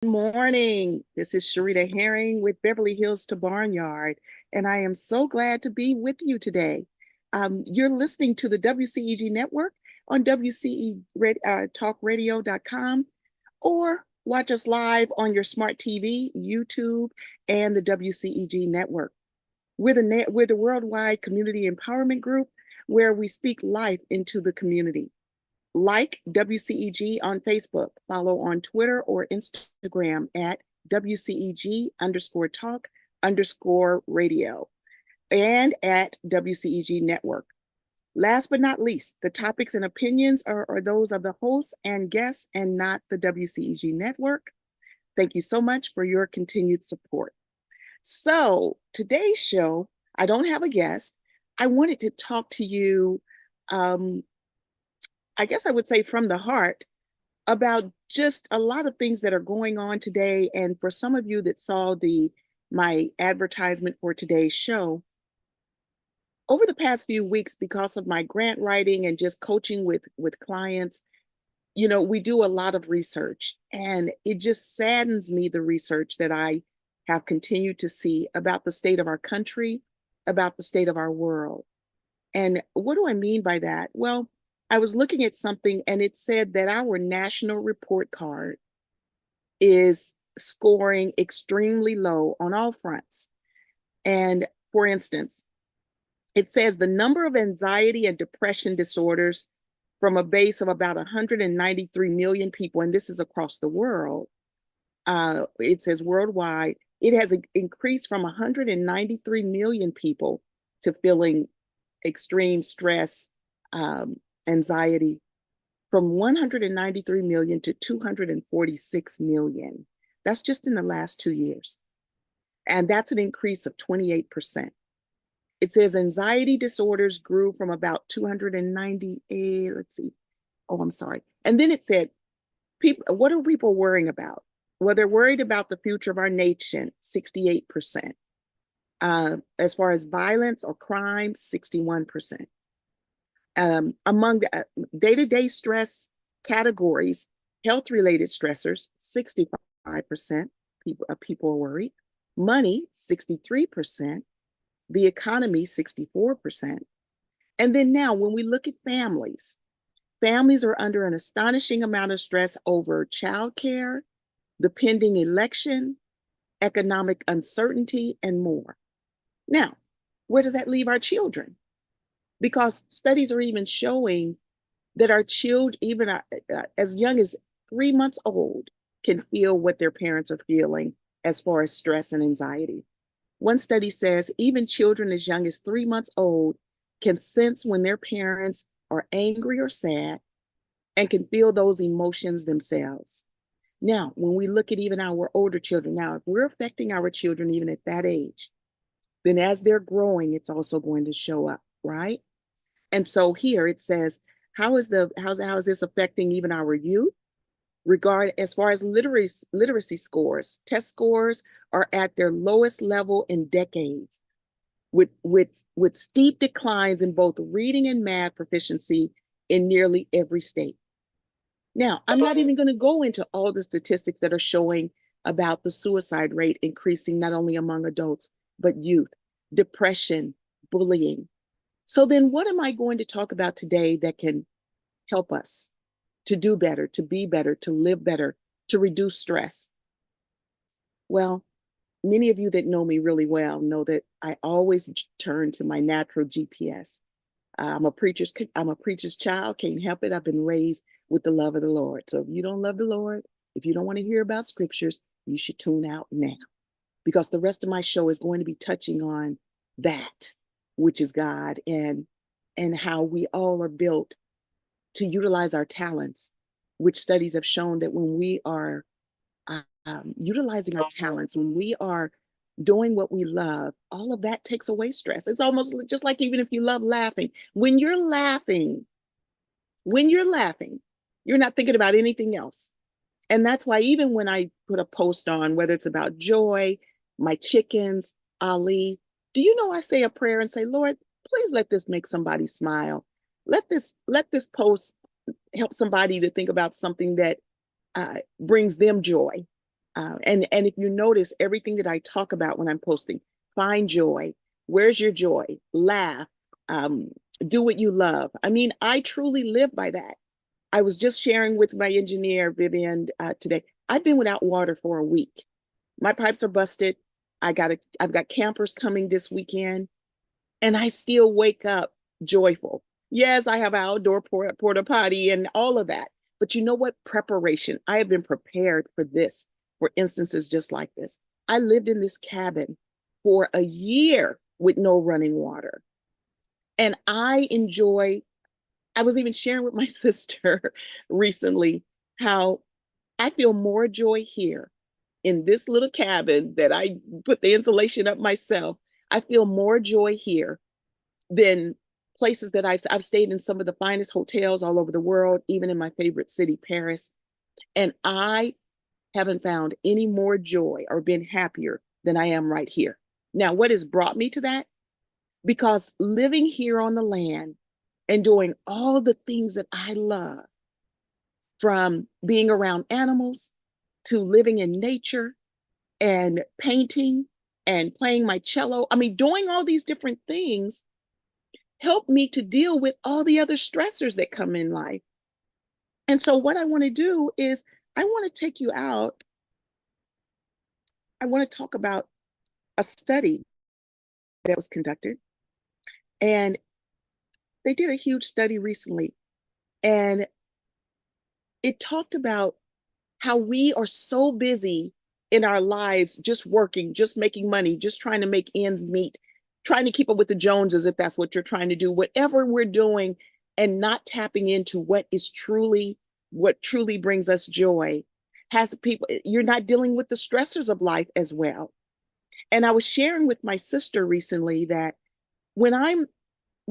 Good morning. This is Sherita Herring with Beverly Hills to Barnyard, and I am so glad to be with you today. You're listening to the WCEG network on WCE talkradio.com or watch us live on your smart TV, YouTube, and the WCEG network. We're the worldwide community empowerment group where we speak life into the community. Like WCEG on Facebook, follow on Twitter or Instagram at WCEG_talk_radio, and at WCEG Network. Last but not least, the topics and opinions are those of the hosts and guests and not the WCEG Network. Thank you so much for your continued support. So, today's show, I don't have a guest. I wanted to talk to you, um, I guess I would say from the heart, about just a lot of things that are going on today. And for some of you that saw my advertisement for today's show, over the past few weeks, because of my grant writing and just coaching with clients, we do a lot of research, and it just saddens me, the research that I have continued to see about the state of our country, about the state of our world. And what do I mean by that? Well, I was looking at something and it said that our national report card is scoring extremely low on all fronts. And for instance, it says the number of anxiety and depression disorders from a base of about 193 million people, and this is across the world, it says worldwide, it has increased from 193 million people to feeling extreme stress, anxiety, from 193 million to 246 million. That's just in the last 2 years. And that's an increase of 28%. It says anxiety disorders grew from about 298, let's see. Oh, I'm sorry. And then it said, what are people worrying about? Well, they're worried about the future of our nation, 68%. As far as violence or crime, 61%. Among the day-to-day stress categories, health-related stressors, 65% people are worried. Money, 63%. The economy, 64%. And then now, when we look at families are under an astonishing amount of stress over childcare, the pending election, economic uncertainty, and more. Now, where does that leave our children? Because studies are even showing that our children, even as young as 3 months old, can feel what their parents are feeling as far as stress and anxiety. One study says even children as young as 3 months old can sense when their parents are angry or sad and can feel those emotions themselves. Now, when we look at even our older children, now, if we're affecting our children even at that age, then as they're growing, it's also going to show up, right? And so here it says, how is this affecting even our youth? As far as literacy scores, test scores are at their lowest level in decades, with steep declines in both reading and math proficiency in nearly every state. Now, I'm not even going to go into all the statistics that are showing about the suicide rate increasing not only among adults, but youth, depression, bullying. So then what am I going to talk about today that can help us to do better, to be better, to live better, to reduce stress? Well, many of you that know me really well know that I always turn to my natural GPS. I'm a preacher's child, can't help it. I've been raised with the love of the Lord. So if you don't love the Lord, if you don't want to hear about scriptures, you should tune out now, because the rest of my show is going to be touching on that, which is God, and how we all are built to utilize our talents, which studies have shown that when we are utilizing our talents, when we are doing what we love, all of that takes away stress. It's almost just like even if you love laughing. When you're laughing, you're not thinking about anything else. And that's why even when I put a post on, whether it's about joy, my chickens, Ali, do you know I say a prayer and say, Lord, please let this make somebody smile. Let this post help somebody to think about something that brings them joy. And if you notice everything that I talk about when I'm posting, find joy. Where's your joy? Laugh. Um, do what you love. I mean, I truly live by that. I was just sharing with my engineer, Vivian, today. I've been without water for a week. My pipes are busted. I've got campers coming this weekend, and I still wake up joyful. Yes, I have an outdoor porta potty and all of that. But you know what? Preparation. I have been prepared for this, for instances just like this. I lived in this cabin for a year with no running water. And I was even sharing with my sister recently how I feel more joy here in this little cabin that I put the insulation up myself. I feel more joy here than places that I've stayed in some of the finest hotels all over the world, even in my favorite city, Paris. And I haven't found any more joy or been happier than I am right here. Now, what has brought me to that? Because living here on the land and doing all the things that I love, from being around animals to living in nature and painting and playing my cello. I mean, doing all these different things help me to deal with all the other stressors that come in life. And so, what I want to do is, I want to take you out. I want to talk about a study that was conducted. And they did a huge study recently. And it talked about how we are so busy in our lives, just working, just making money, just trying to make ends meet, trying to keep up with the Joneses, if that's what you're trying to do, whatever we're doing, and not tapping into what truly brings us joy. Has people, you're not dealing with the stressors of life as well. And I was sharing with my sister recently that when I'm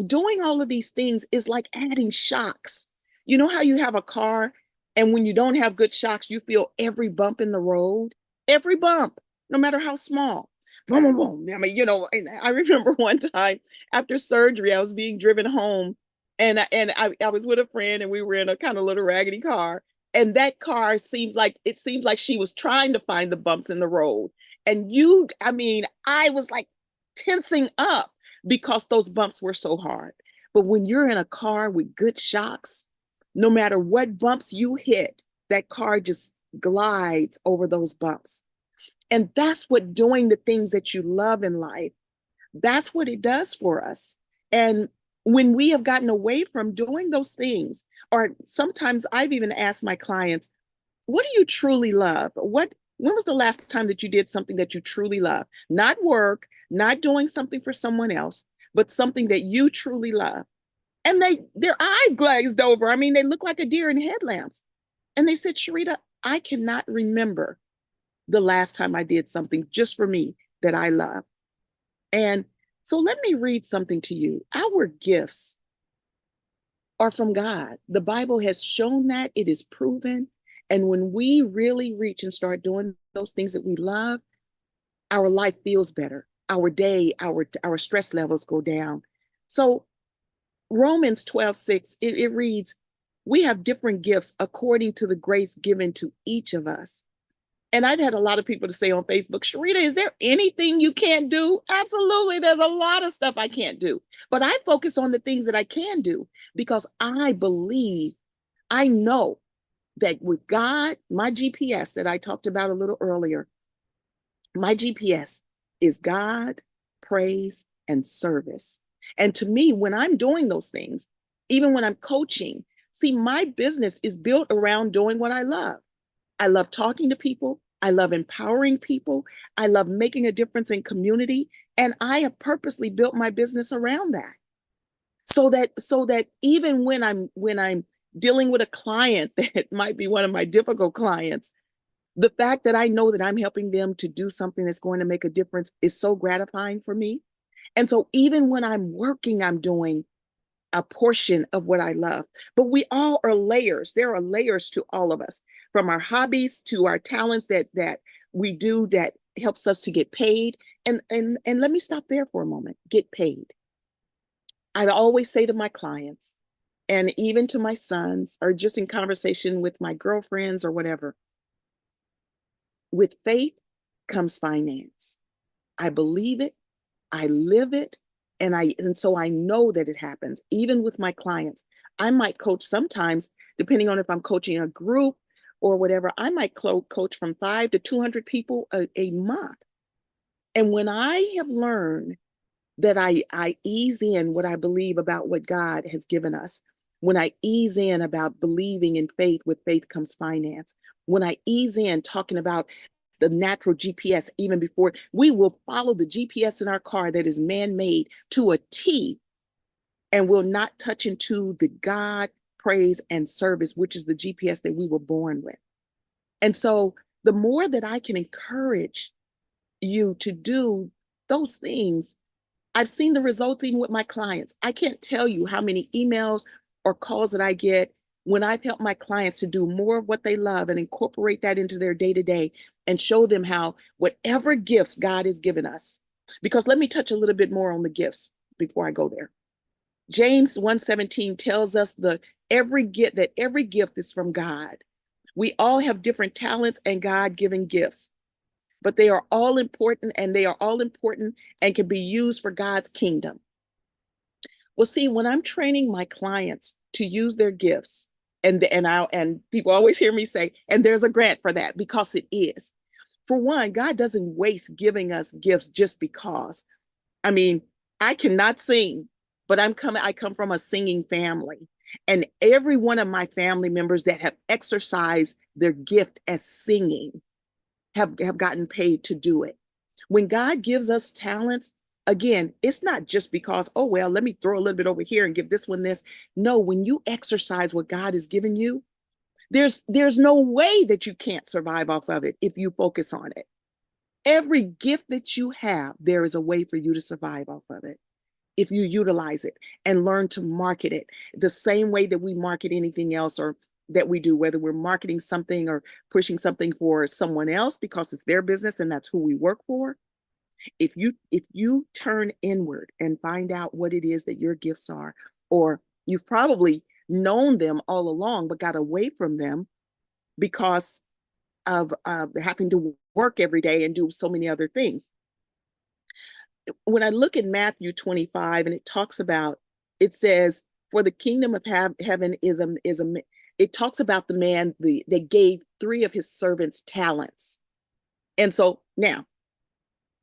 doing all of these things is like adding shocks. You know how you have a car, and when you don't have good shocks, you feel every bump in the road, every bump, no matter how small. Boom, boom, boom. I mean, and I remember one time after surgery, I was being driven home, and I was with a friend, and we were in a kind of little raggedy car. And that car seems like she was trying to find the bumps in the road. And I mean, I was like tensing up because those bumps were so hard. But when you're in a car with good shocks, no matter what bumps you hit, that car just glides over those bumps. And that's what doing the things that you love in life, that's what it does for us. And when we have gotten away from doing those things, or sometimes I've even asked my clients, what do you truly love? When was the last time that you did something that you truly love? Not work, not doing something for someone else, but something that you truly love. And their eyes glazed over. I mean, they look like a deer in headlamps. And they said, Sherita, I cannot remember the last time I did something just for me that I love. And so let me read something to you. Our gifts are from God. The Bible has shown that, it is proven. And when we really reach and start doing those things that we love, our life feels better. Our day, our stress levels go down. So Romans 12:6, it reads, we have different gifts according to the grace given to each of us. And I've had a lot of people to say on Facebook, Sherita, is there anything you can't do? Absolutely. There's a lot of stuff I can't do. But I focus on the things that I can do because I believe, I know that with God, my GPS that I talked about a little earlier, my GPS is God, praise, and service. And to me, when I'm doing those things, even when I'm coaching, see, my business is built around doing what I love. I love talking to people. I love empowering people. I love making a difference in community. And I have purposely built my business around that. So that even when I'm dealing with a client that might be one of my difficult clients, the fact that I know that I'm helping them to do something that's going to make a difference is so gratifying for me. And so even when I'm working, I'm doing a portion of what I love. But we all are layers. There are layers to all of us, from our hobbies to our talents that we do that helps us to get paid. And let me stop there for a moment. Get paid. I always say to my clients, and even to my sons, or just in conversation with my girlfriends or whatever, With faith comes finance. I believe it, I live it, and so I know that it happens. Even with my clients, I might coach sometimes, depending on if I'm coaching a group or whatever, I might coach from 5 to 200 people a month. And when I have learned that I ease in what I believe about what God has given us, when I ease in about believing in faith, with faith comes finance, when I ease in talking about the natural GPS, even before we will follow the GPS in our car that is man-made to a T, and will not touch into the God, praise, and service, which is the GPS that we were born with. And so the more that I can encourage you to do those things, I've seen the results even with my clients. I can't tell you how many emails or calls that I get when I've helped my clients to do more of what they love and incorporate that into their day to day and show them how whatever gifts God has given us. Because let me touch a little bit more on the gifts before I go there. James 1:17 tells us every gift is from God. We all have different talents and God-given gifts, but they are all important, and can be used for God's kingdom. Well, see, when I'm training my clients to use their gifts, and people always hear me say, and there's a grant for that, because it is. For one, God doesn't waste giving us gifts just because. I mean, I cannot sing, but I come from a singing family. And every one of my family members that have exercised their gift as singing have gotten paid to do it. When God gives us talents, again, it's not just because, oh, well, let me throw a little bit over here and give this one this. No, when you exercise what God has given you, there's no way that you can't survive off of it if you focus on it. Every gift that you have, there is a way for you to survive off of it if you utilize it and learn to market it the same way that we market anything else, or that we do, whether we're marketing something or pushing something for someone else because it's their business and that's who we work for. If you turn inward and find out what it is that your gifts are, or you've probably known them all along but got away from them because of having to work every day and do so many other things. When I look at Matthew 25, and it says, for the kingdom of heaven it talks about the man that gave 3 of his servants talents. And so now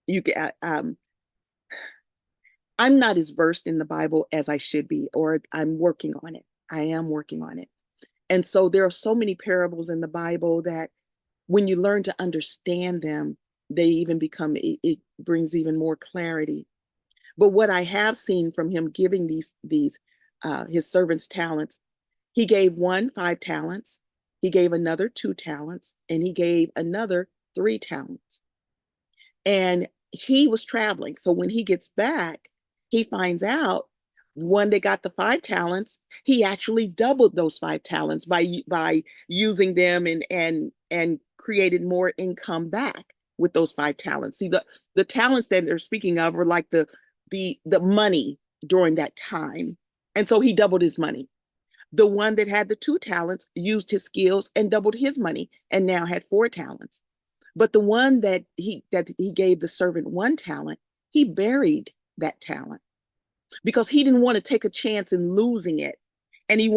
you can, I'm not as versed in the Bible as I should be, or I'm working on it. I am working on it. And so there are so many parables in the Bible that when you learn to understand them, it brings even more clarity. But what I have seen from him giving his servants talents, he gave one 5 talents, he gave another 2 talents, and he gave another 3 talents. And he was traveling. So when he gets back, he finds out one that got the 5 talents, he actually doubled those 5 talents by using them and created more income back with those 5 talents. See, the talents that they're speaking of were like the money during that time. And so he doubled his money. The one that had the 2 talents used his skills and doubled his money and now had 4 talents. But the one that he gave the servant 1 talent, he buried that talent because he didn't want to take a chance in losing it. And he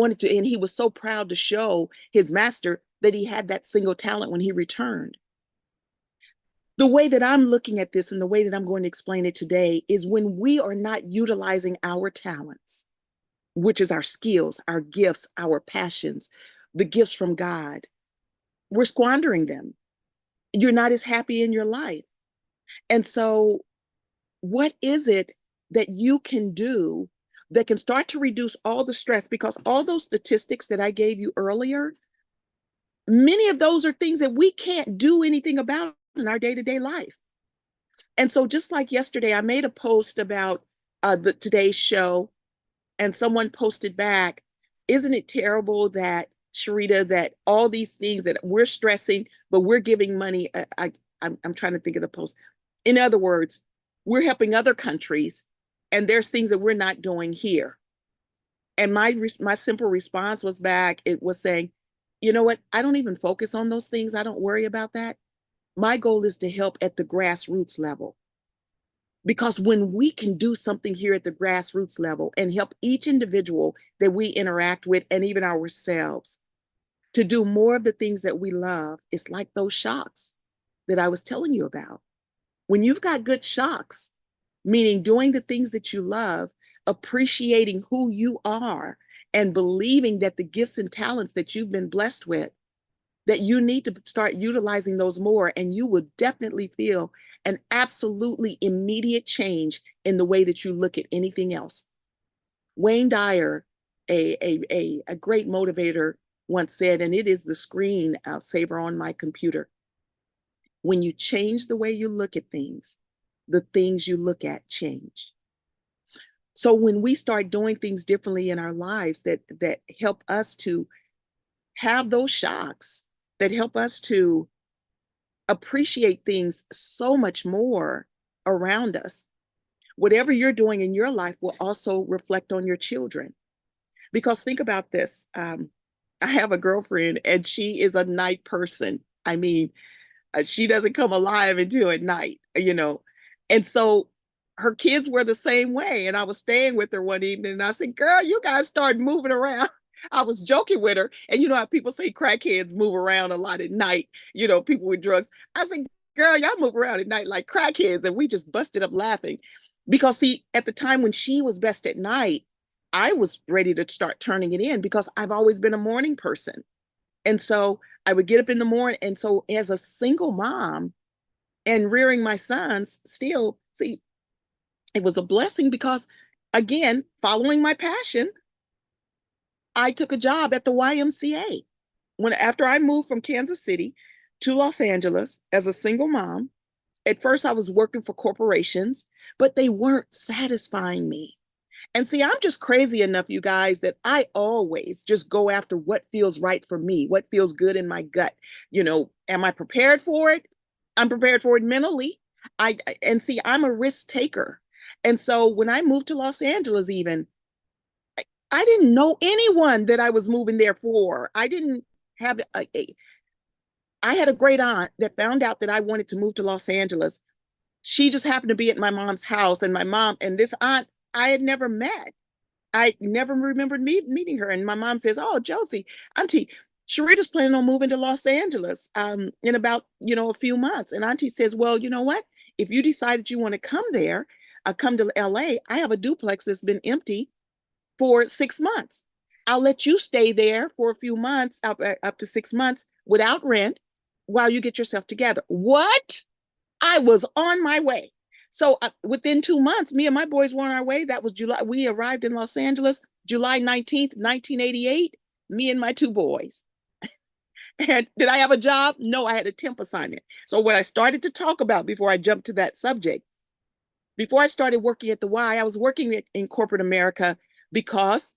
was so proud to show his master that he had that single talent when he returned. The way that I'm looking at this and the way that I'm going to explain it today is when we are not utilizing our talents, which is our skills, our gifts, our passions, the gifts from God, we're squandering them. You're not as happy in your life. And so what is it that you can do that can start to reduce all the stress? Because all those statistics that I gave you earlier, many of those are things that we can't do anything about in our day-to-day life. And so just like yesterday, I made a post about today's show, and someone posted back, isn't it terrible that, Sherita, that all these things that we're stressing, but we're giving money. I'm trying to think of the post. In other words, we're helping other countries, and there's things that we're not doing here. And my simple response it was saying, you know what? I don't even focus on those things. I don't worry about that. My goal is to help at the grassroots level. Because when we can do something here at the grassroots level and help each individual that we interact with and even ourselves to do more of the things that we love, it's like those shocks that I was telling you about. When you've got good shocks, meaning doing the things that you love, appreciating who you are, and believing that the gifts and talents that you've been blessed with, that you need to start utilizing those more, and you will definitely feel an absolutely immediate change in the way that you look at anything else. Wayne Dyer, a great motivator, once said, and it is the screen saver on my computer, when you change the way you look at things, the things you look at change. So when we start doing things differently in our lives that help us to have those shocks, that help us to appreciate things so much more around us, whatever you're doing in your life will also reflect on your children. Because think about this. I have a girlfriend and she is a night person. I mean, she doesn't come alive until at night, you know. And so her kids were the same way. And I was staying with her one evening and I said, girl, you guys started moving around. I was joking with her. And you know how people say crackheads move around a lot at night, you know, people with drugs. I said, girl, y'all move around at night like crackheads. And we just busted up laughing. Because see, at the time when she was best at night, I was ready to start turning it in because I've always been a morning person. And so I would get up in the morning. And so as a single mom and rearing my sons, still, see, it was a blessing because, again, following my passion, I took a job at the YMCA. After I moved from Kansas City to Los Angeles as a single mom, at first I was working for corporations, but they weren't satisfying me. And see, I'm just crazy enough, you guys, that I always just go after what feels right for me, what feels good in my gut. You know, am I prepared for it? I'm prepared for it mentally. And see, I'm a risk taker. And so when I moved to Los Angeles, even, I didn't know anyone that I was moving there for. I didn't have I had a great aunt that found out that I wanted to move to Los Angeles. She just happened to be at my mom's house, and my mom and this aunt I had never met. I never remembered meeting her. And my mom says, oh, Josie, Auntie, Sherita's planning on moving to Los Angeles in about, you know, a few months. And Auntie says, well, you know what? If you decide that you want to come there, come to LA, I have a duplex that's been empty for 6 months. I'll let you stay there for a few months, up to 6 months without rent while you get yourself together. What? I was on my way. So within 2 months, me and my boys were on our way. That was July. We arrived in Los Angeles, July 19th, 1988, me and my 2 boys. And did I have a job? No, I had a temp assignment. So what I started to talk about before I jumped to that subject, before I started working at the Y, I was working in corporate America because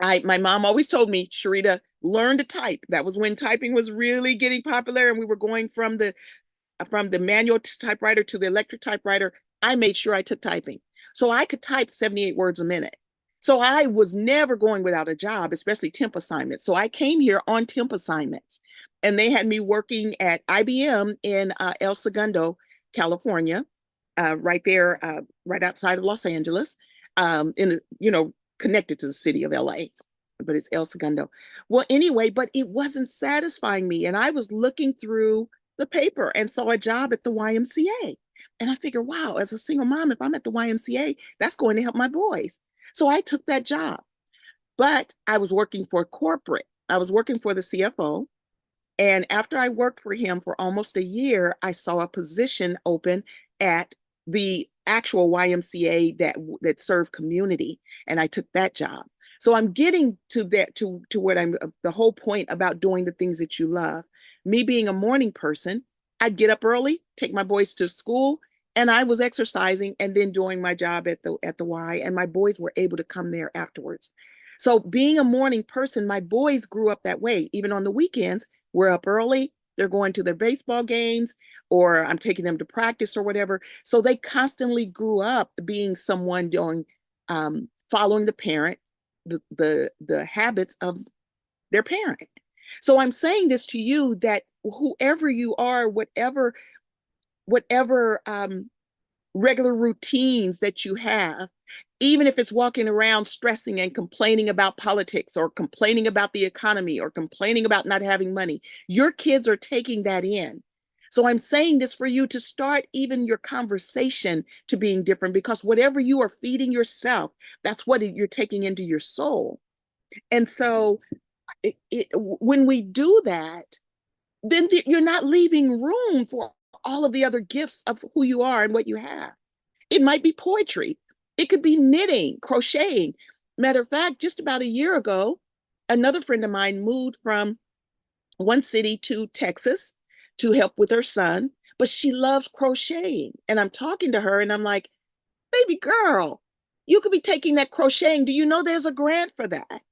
my mom always told me, Sherita, learn to type. That was when typing was really getting popular and we were going from the manual typewriter to the electric typewriter. I made sure I took typing. So I could type 78 words a minute. So I was never going without a job, especially temp assignments. So I came here on temp assignments and they had me working at IBM in El Segundo, California, right there, right outside of Los Angeles, in the, you know, connected to the city of LA, but it's El Segundo. Well, anyway, but it wasn't satisfying me. And I was looking through the paper and saw a job at the YMCA. And I figured, wow, as a single mom, if I'm at the YMCA, that's going to help my boys. So I took that job. But I was working for corporate. I was working for the CFO. And after I worked for him for almost a year, I saw a position open at the actual YMCA that served community. And I took that job. So I'm getting to that, to what I'm, the whole point about doing the things that you love. Me being a morning person, I'd get up early, take my boys to school, and I was exercising and then doing my job at the Y, and my boys were able to come there afterwards. So being a morning person, my boys grew up that way. Even on the weekends, we're up early, they're going to their baseball games, or I'm taking them to practice or whatever. So they constantly grew up being someone doing, following the parent, the habits of their parent. So I'm saying this to you, that whoever you are, whatever regular routines that you have, even if it's walking around stressing and complaining about politics or complaining about the economy or complaining about not having money, your kids are taking that in. So I'm saying this for you to start even your conversation to being different, because whatever you are feeding yourself, that's what you're taking into your soul. And so when we do that, then you're not leaving room for all of the other gifts of who you are and what you have. It might be poetry. It could be knitting, crocheting. Matter of fact, just about a year ago, another friend of mine moved from one city to Texas to help with her son, but she loves crocheting. And I'm talking to her and I'm like, baby girl, you could be taking that crocheting. Do you know there's a grant for that?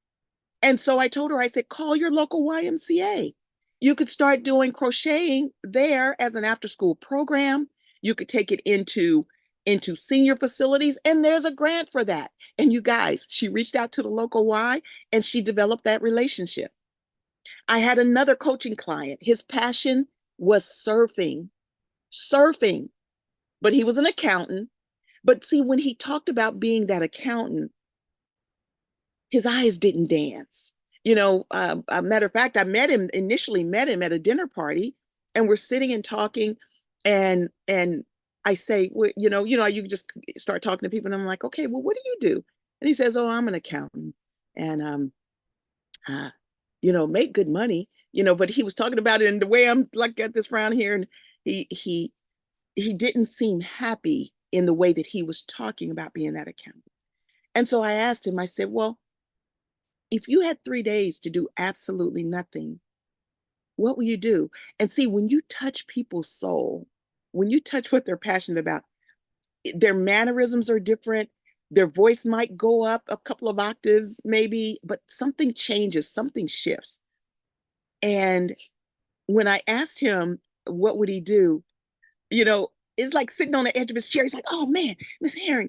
And so I told her, I said, call your local YMCA. You could start doing crocheting there as an after school program. You could take it into senior facilities, and there's a grant for that. And you guys, she reached out to the local Y and she developed that relationship. I had another coaching client. His passion was surfing, but he was an accountant. But see, when he talked about being that accountant, his eyes didn't dance. A matter of fact, I initially met him at a dinner party, and we're sitting and talking, and I say, well, you just start talking to people, and I'm like, okay, well, what do you do? And he says, oh, I'm an accountant, and uh, make good money, but he was talking about it in the way I'm like got this frown here, and he didn't seem happy in the way that he was talking about being that accountant. And so I asked him, I said, well, if you had 3 days to do absolutely nothing, what will you do? And see, when you touch people's soul, when you touch what they're passionate about, their mannerisms are different. Their voice might go up a couple of octaves, maybe, but something changes, something shifts. And when I asked him, what would he do? You know, it's like sitting on the edge of his chair. He's like, oh man, Miss Herring,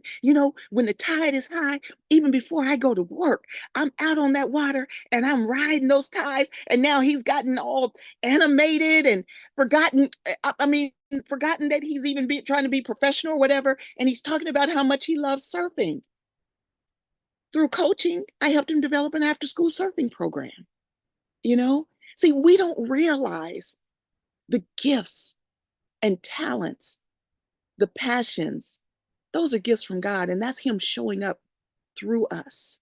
when the tide is high, even before I go to work, I'm out on that water and I'm riding those tides. And now he's gotten all animated and forgotten. Forgotten that he's even trying to be professional or whatever. And he's talking about how much he loves surfing. Through coaching, I helped him develop an after school surfing program. See, we don't realize the gifts and talents, the passions, those are gifts from God, and that's Him showing up through us.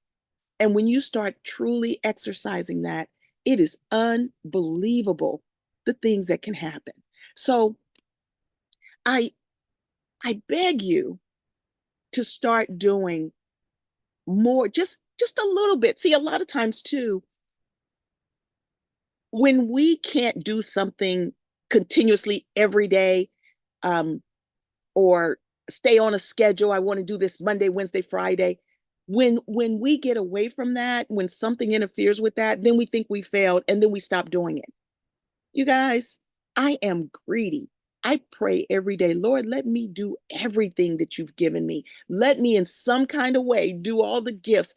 And when you start truly exercising that, it is unbelievable the things that can happen. So I beg you to start doing more, just a little bit. See, a lot of times too, when we can't do something continuously every day, or stay on a schedule, I want to do this Monday, Wednesday, Friday. When we get away from that, when something interferes with that, then we think we failed and then we stop doing it. You guys, I am greedy. I pray every day, Lord, let me do everything that you've given me. Let me in some kind of way do all the gifts,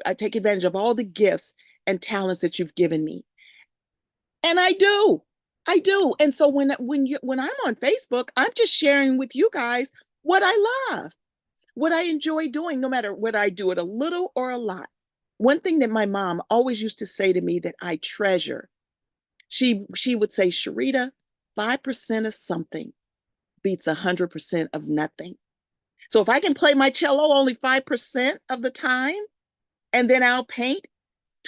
I take advantage of all the gifts and talents that you've given me. And I do. I do. And so when I'm on Facebook, I'm just sharing with you guys what I love, what I enjoy doing, no matter whether I do it a little or a lot. One thing that my mom always used to say to me that I treasure, she would say, Sherita, 5% of something beats 100% of nothing. So if I can play my cello only 5% of the time, and then I'll paint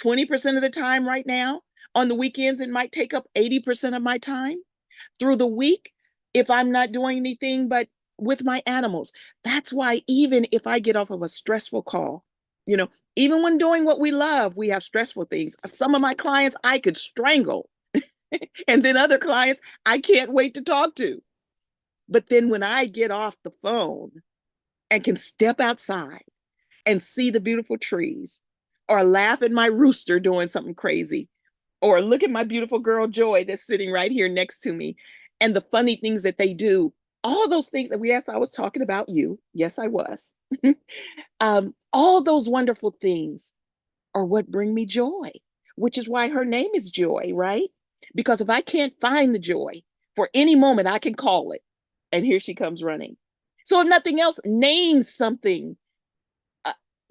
20% of the time right now, on the weekends, it might take up 80% of my time. Through the week, if I'm not doing anything but with my animals, that's why even if I get off of a stressful call, even when doing what we love, we have stressful things. Some of my clients I could strangle, and then other clients I can't wait to talk to. But then when I get off the phone and can step outside and see the beautiful trees, or laugh at my rooster doing something crazy, or look at my beautiful girl Joy that's sitting right here next to me, and the funny things that they do, all those things. Yes, I was talking about you. Yes, I was. All those wonderful things are what bring me joy, which is why her name is Joy, right? Because if I can't find the joy for any moment, I can call it. And here she comes running. So if nothing else, name something,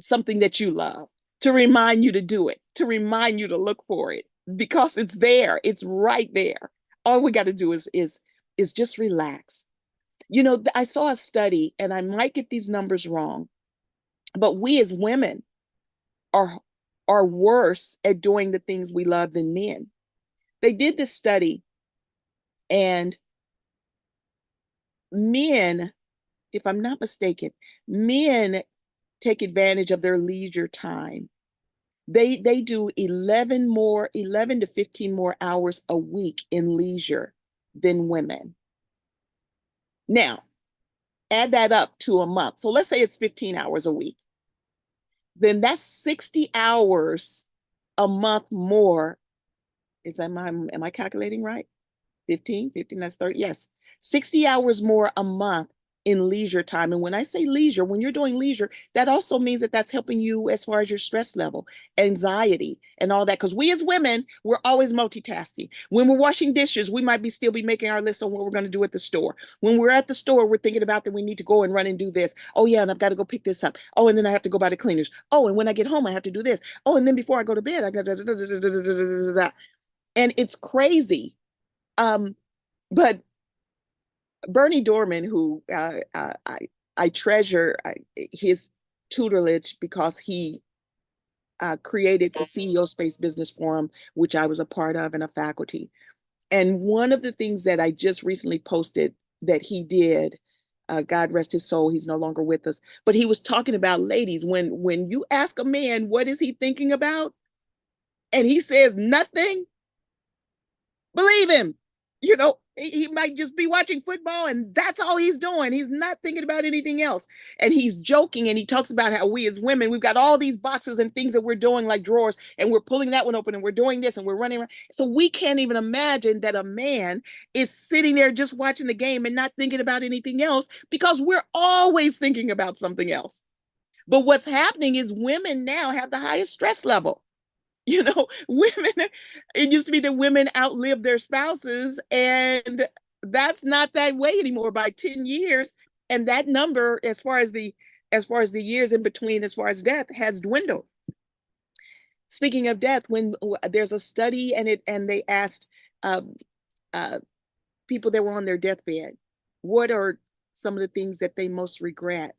something that you love to remind you to do it, to remind you to look for it, because it's there. It's right there. All we got to do is just relax. You know, I saw a study, and I might get these numbers wrong, but we as women are are worse at doing the things we love than men. They did this study, and men, if I'm not mistaken, men take advantage of their leisure time. They do 11 to 15 more hours a week in leisure than women. Now, add that up to a month. So let's say it's 15 hours a week. Then that's 60 hours a month more. Am I calculating right? 15, that's 30. Yes. 60 hours more a month in leisure time. And when I say leisure, when you're doing leisure, that also means that that's helping you as far as your stress level, anxiety, and all that. Because we as women, we're always multitasking. When we're washing dishes, we might still be making our list on what we're going to do at the store. When we're at the store, we're thinking about that we need to go and run and do this. Oh yeah, and I've got to go pick this up. Oh, and then I have to go by the cleaners. Oh, and when I get home, I have to do this. Oh, and then before I go to bed, I got and it's crazy. But Bernie Dorman, who I treasure his tutelage, because he created the CEO Space Business Forum, which I was a part of and a faculty. And one of the things that I just recently posted that he did, God rest his soul, he's no longer with us, but he was talking about, ladies, when you ask a man what is he thinking about, and he says nothing, believe him. You know, he might just be watching football and that's all he's doing. He's not thinking about anything else. And he's joking, and he talks about how we as women, we've got all these boxes and things that we're doing like drawers, and we're pulling that one open and we're doing this and we're running around. So we can't even imagine that a man is sitting there just watching the game and not thinking about anything else, because we're always thinking about something else. But what's happening is women now have the highest stress level. You know, women, it used to be that women outlived their spouses, and that's not that way anymore by 10 years. And that number, as far as the years in between, as far as death, has dwindled. Speaking of death, when there's a study, and they asked um, uh, people that were on their deathbed, what are some of the things that they most regret?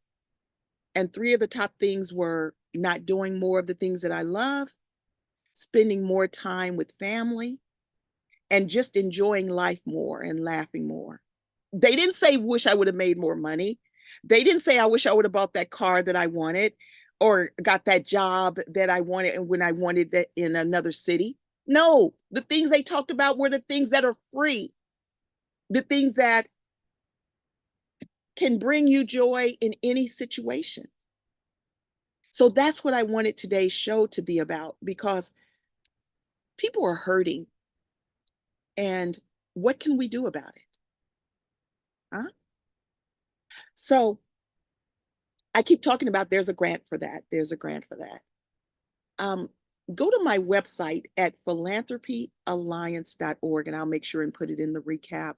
And three of the top things were not doing more of the things that I love, spending more time with family, and just enjoying life more and laughing more. They didn't say, wish I would have made more money. They didn't say, I wish I would have bought that car that I wanted, or got that job that I wanted when I wanted that in another city. No, the things they talked about were the things that are free, the things that can bring you joy in any situation. So that's what I wanted today's show to be about, because people are hurting. And what can we do about it? Huh? So I keep talking about there's a grant for that. There's a grant for that. Go to my website at philanthropyalliance.org, and I'll make sure and put it in the recap.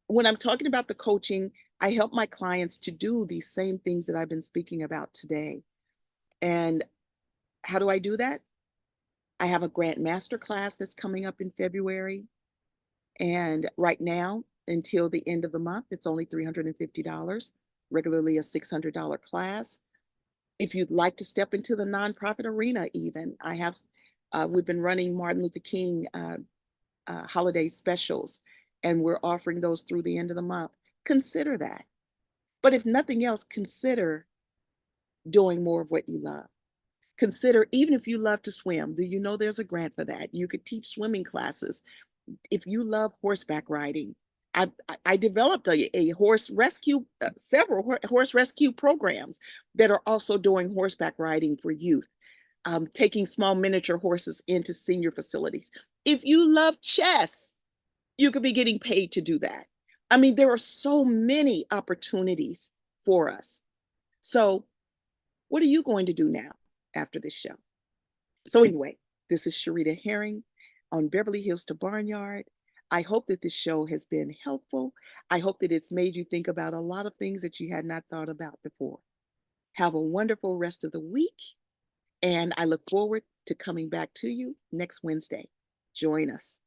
When I'm talking about the coaching, I help my clients to do these same things that I've been speaking about today. And how do I do that? I have a grant masterclass that's coming up in February. And right now, until the end of the month, it's only $350, regularly a $600 class. If you'd like to step into the nonprofit arena, even, we've been running Martin Luther King holiday specials, and we're offering those through the end of the month. Consider that. But if nothing else, consider doing more of what you love. Consider, even if you love to swim, do you know there's a grant for that? You could teach swimming classes. If you love horseback riding, I developed a horse rescue, several horse rescue programs that are also doing horseback riding for youth, taking small miniature horses into senior facilities. If you love chess, you could be getting paid to do that. I mean, there are so many opportunities for us. So what are you going to do now after this show? So anyway, This is Sherita Herring on Beverly Hills to Barnyard. I hope that this show has been helpful. I hope that it's made you think about a lot of things that you had not thought about before. Have a wonderful rest of the week, and I look forward to coming back to you next Wednesday. Join us.